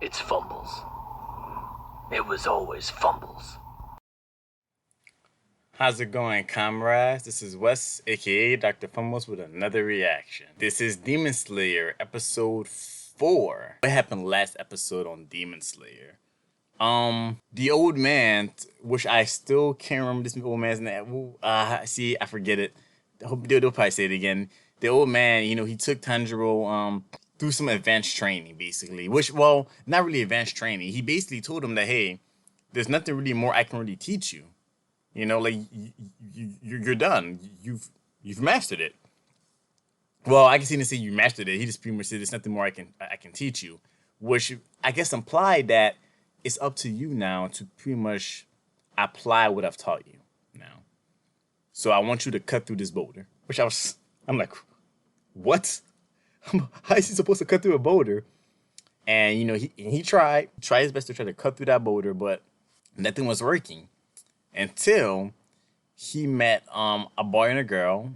It's fumbles. It was always fumbles. How's it going, comrades? This is Wes, aka Dr. Fumbles, with another reaction. This is Demon Slayer, episode 4. What happened last episode on Demon Slayer? The old man, which I still can't remember this old man's name. See, I forget it. I hope they'll probably say it again. The old man, he took Tanjiro, through some advanced training, basically. Which, well, not really advanced training. He basically told him that, hey, there's nothing really more I can really teach you. Like you're done. You've mastered it. Well, I can see him say you mastered it. He just pretty much said there's nothing more I can teach you, which I guess implied that it's up to you now to pretty much apply what I've taught you now. So I want you to cut through this boulder. I'm like, what? How is he supposed to cut through a boulder? And he tried his best to try to cut through that boulder, but nothing was working until he met a boy and a girl,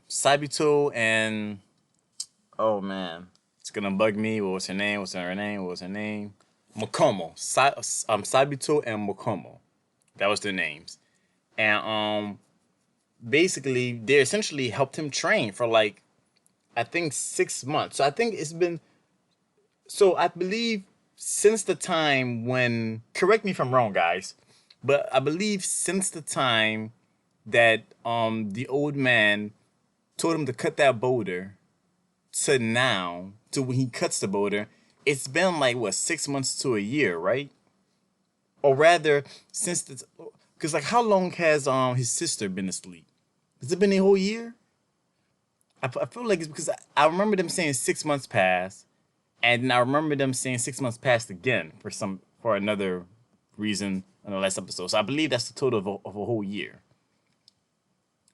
Sabito and, oh man, it's gonna bug me. What was her name? Mokomo. Sabito and Mokomo. That was their names. And basically they essentially helped him train for like, I think 6 months. So I think it's been, so I believe since the time when, correct me if I'm wrong, guys, but I believe since the time that the old man told him to cut that boulder to now, to when he cuts the boulder, it's been like what, 6 months to a year, right? Or rather, since the, because like how long has his sister been asleep? Has it been a whole year? I feel like it's because I remember them saying 6 months passed, and then I remember them saying 6 months passed again for another reason in the last episode. So I believe that's the total of a whole year.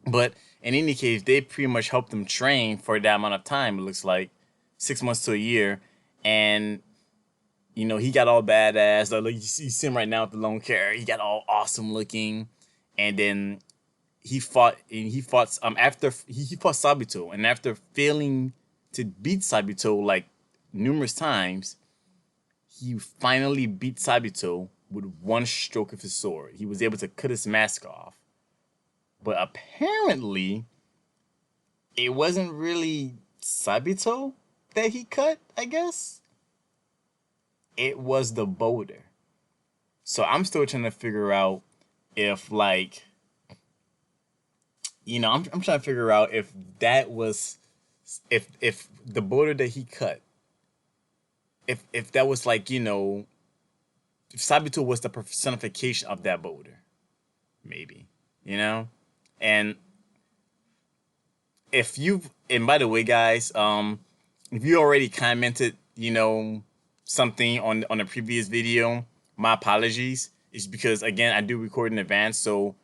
But in any case, they pretty much helped him train for that amount of time. It looks like 6 months to a year, and he got all badass. Like you see him right now with the long hair. He got all awesome looking, and then he fought after he fought Sabito, and after failing to beat Sabito like numerous times, he finally beat Sabito with one stroke of his sword. He was able to cut his mask off. But apparently, it wasn't really Sabito that he cut, I guess. It was the boulder. So I'm still trying to figure out if, like, I'm trying to figure out if that was, if the boulder that he cut, if that was like, if Sabito was the personification of that boulder, maybe, and and by the way, guys, if you already commented, something on the previous video, my apologies. It's because, again, I do record in advance, so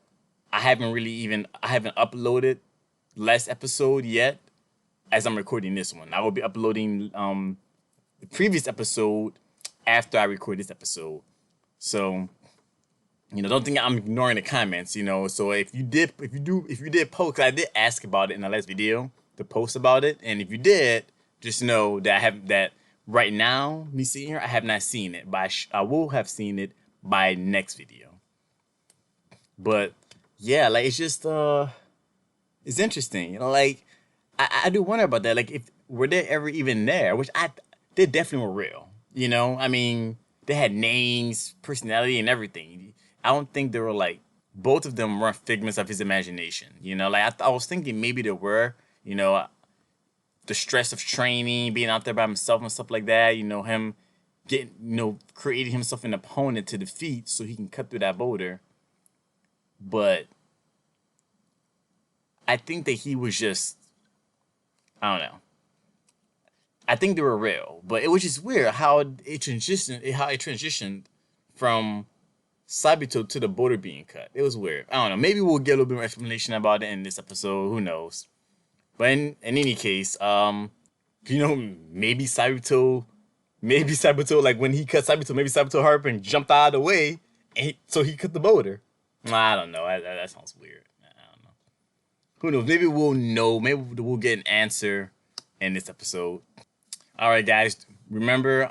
I haven't uploaded last episode yet as I'm recording this one. I will be uploading the previous episode after I record this episode. So, don't think I'm ignoring the comments, So if you did post, 'cause I did ask about it in the last video to post about it, and if you did, just know that I have that right now. Me sitting here, I have not seen it, but I will have seen it by next video. But yeah, like it's just it's interesting, like I do wonder about that. Like, if were they ever even there, which they definitely were real. I mean, they had names, personality, and everything. I don't think they were like, both of them weren't figments of his imagination. Like I was thinking maybe there were, the stress of training, being out there by himself and stuff like that. Him getting, creating himself an opponent to defeat so he can cut through that boulder. But I think that he was just, I don't know. I think they were real, but it was just weird how it transitioned from Sabito to the border being cut. It was weird. I don't know. Maybe we'll get a little bit more explanation about it in this episode. Who knows? But in any case, maybe Sabito, like when he cut Sabito, maybe Sabito hurried and jumped out of the way, and so he cut the boulder. I don't know. That sounds weird. I don't know. Who knows? Maybe we'll know. Maybe we'll get an answer in this episode. All right, guys. Remember,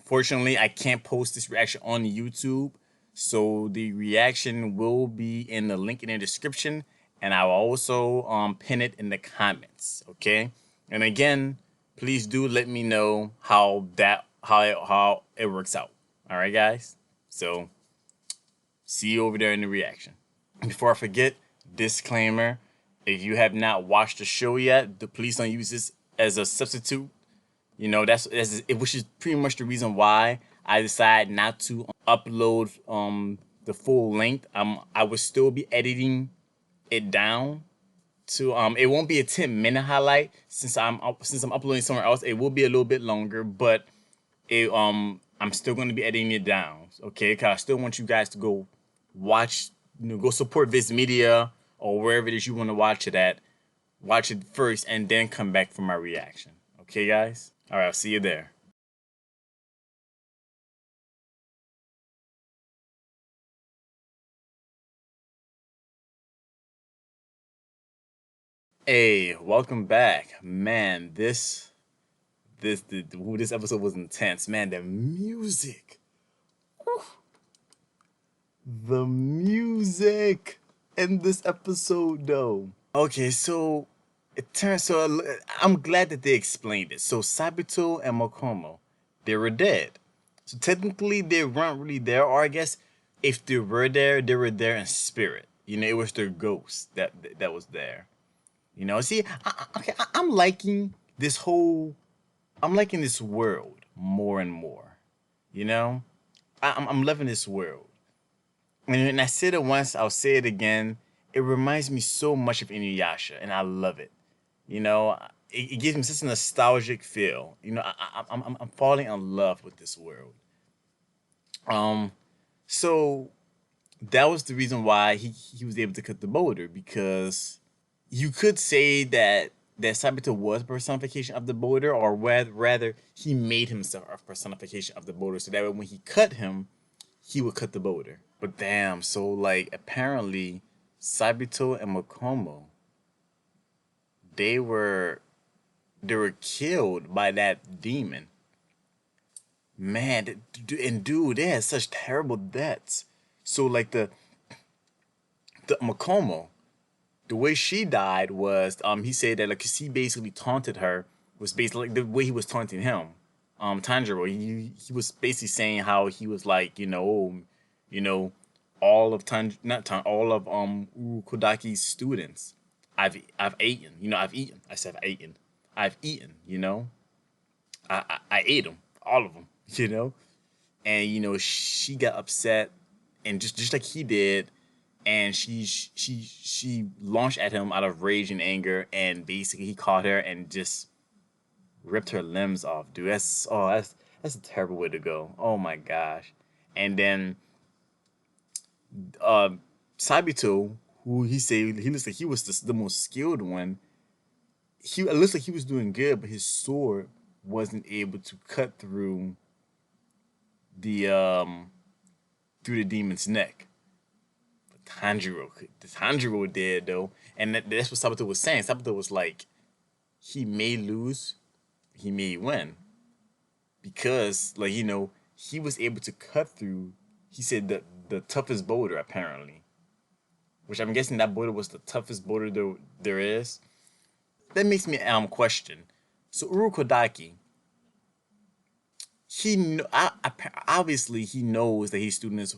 Fortunately, I can't post this reaction on YouTube, so the reaction will be in the link in the description, and I will also pin it in the comments. Okay, and again, please do let me know how it works out. All right, guys. So see you over there in the reaction. Before I forget, disclaimer: if you have not watched the show yet, please don't use this as a substitute. You know, which is pretty much the reason why I decided not to upload the full length. I will still be editing it down to it won't be a 10-minute highlight since I'm uploading somewhere else. It will be a little bit longer, but I'm still going to be editing it down. Okay, because I still want you guys to go watch, go support Viz Media or wherever it is you want to watch it at. Watch it first and then come back for my reaction. Okay, guys? All right, I'll see you there. Hey, welcome back. Man, this episode was intense. Man, the music. The music in this episode though. Okay, so I'm glad that they explained it. So Sabito and Mokomo, they were dead. So technically they weren't really there, or I guess if they were there in spirit. You know, it was their ghost that was there. You know, see, okay, I'm liking this world more and more. You know, I'm loving this world. And I said it once, I'll say it again. It reminds me so much of Inuyasha, and I love it. You know, it gives me such a nostalgic feel. You know, I'm falling in love with this world. Um, so that was the reason why he was able to cut the boulder, because you could say that Sabito was a personification of the boulder, or rather he made himself a personification of the boulder, so that way when he cut him, he would cut the boulder. But damn, so like apparently Sabito and Makomo, they were they were killed by that demon. Man, and dude, they had such terrible deaths. So like the Makomo, the way she died was he said that like 'cause he basically taunted her, was basically like the way he was taunting him. Tanjiro, he was basically saying how he was like, you know, all of all of Urokodaki's students, I've eaten. You know, I've eaten. I said I've eaten. I've eaten. You know, I ate them, all of them. You know, and she got upset, and just like he did, and she launched at him out of rage and anger, and basically he caught her and just ripped her limbs off, dude. That's a terrible way to go. Oh my gosh. And then uh Sabito, who he said he looks like he was the most skilled one. It looks like he was doing good, but his sword wasn't able to cut the um through the demon's neck. But Tanjiro did though, and that's what Sabito was saying. Sabito was like, he may lose, he may win, because like he was able to cut through. He said the toughest boulder apparently, which I'm guessing that boulder was the toughest boulder there is. That makes me question. So Urokodaki, obviously he knows that his students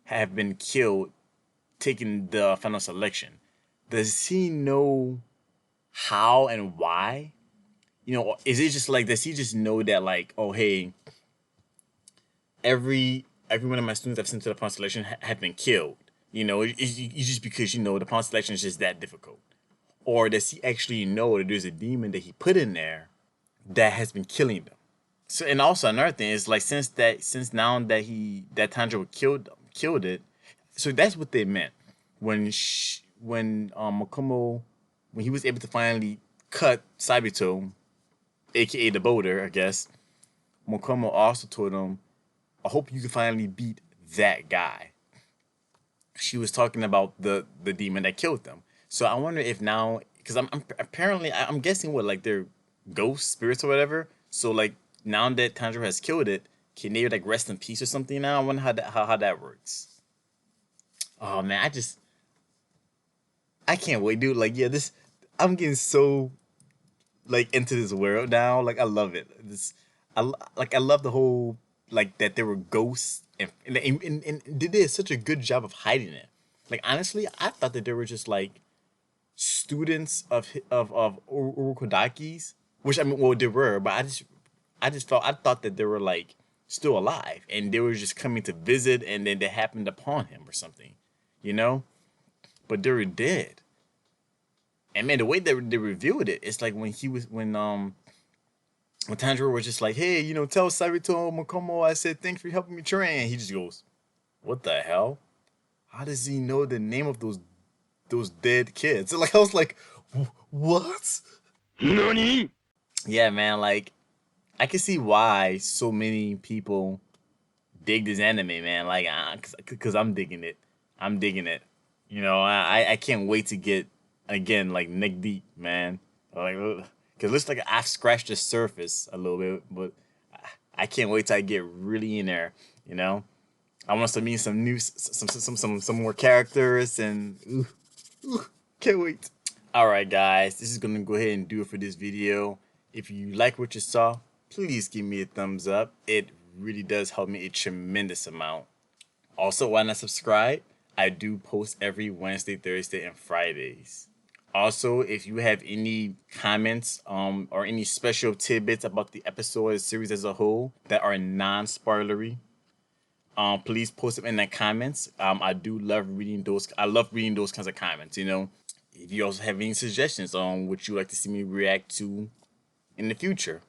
have been killed taking the final selection. Does he know how and why? Is it just like, does he just know that like, oh hey, every one of my students I've sent to the pawn selection have been killed? It's just because the pawn selection is just that difficult, or does he actually know that there's a demon that he put in there that has been killing them? So, and also another thing is like, since now that Tanjiro killed it, so that's what they meant when Makomo, when he was able to finally cut Sabito, aka the boulder, I guess. Makomo also told him, I hope you can finally beat that guy. She was talking about the demon that killed them. So I wonder if now, because I'm guessing what, like they're ghost spirits or whatever. So like now that Tanjiro has killed it, can they like rest in peace or something now? I wonder how that works. Oh man, I can't wait, dude. Like, yeah, this I'm getting so like into this world now. Like, I love it. Like I love the whole like that there were ghosts and they did such a good job of hiding it. Like, honestly, I thought that they were just like students of Urokodakis, which I mean, well, they were, but I thought that they were like still alive and they were just coming to visit, and then they happened upon him or something, you know. But they were dead. And man, the way they revealed it, it's like when Tanjiro was just like, hey, tell Sabito Mokomo I said thanks for helping me train. He just goes, what the hell? How does he know the name of those dead kids? Like, I was like, what? NANI? Yeah, man. Like, I can see why so many people dig this anime, man. Like, cause I'm digging it. I'm digging it. I can't wait to get again like neck deep, man. Like, cause it looks like I've scratched the surface a little bit, but I can't wait till I get really in there. You know, I want to meet some new, some more characters, and can't wait. All right, guys, this is gonna go ahead and do it for this video. If you like what you saw, please give me a thumbs up. It really does help me a tremendous amount. Also, why not subscribe? I do post every Wednesday, Thursday, and Fridays. Also, if you have any comments or any special tidbits about the episode or the series as a whole that are non-spoilery, please post them in the comments. I do love reading those. I love reading those kinds of comments. If you also have any suggestions on what you like to see me react to in the future,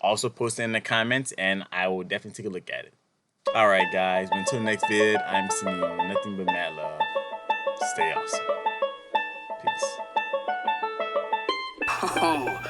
also post it in the comments, and I will definitely take a look at it. All right, guys. Until next vid, I'm sending you nothing but mad love. Stay awesome. Peace. Oh,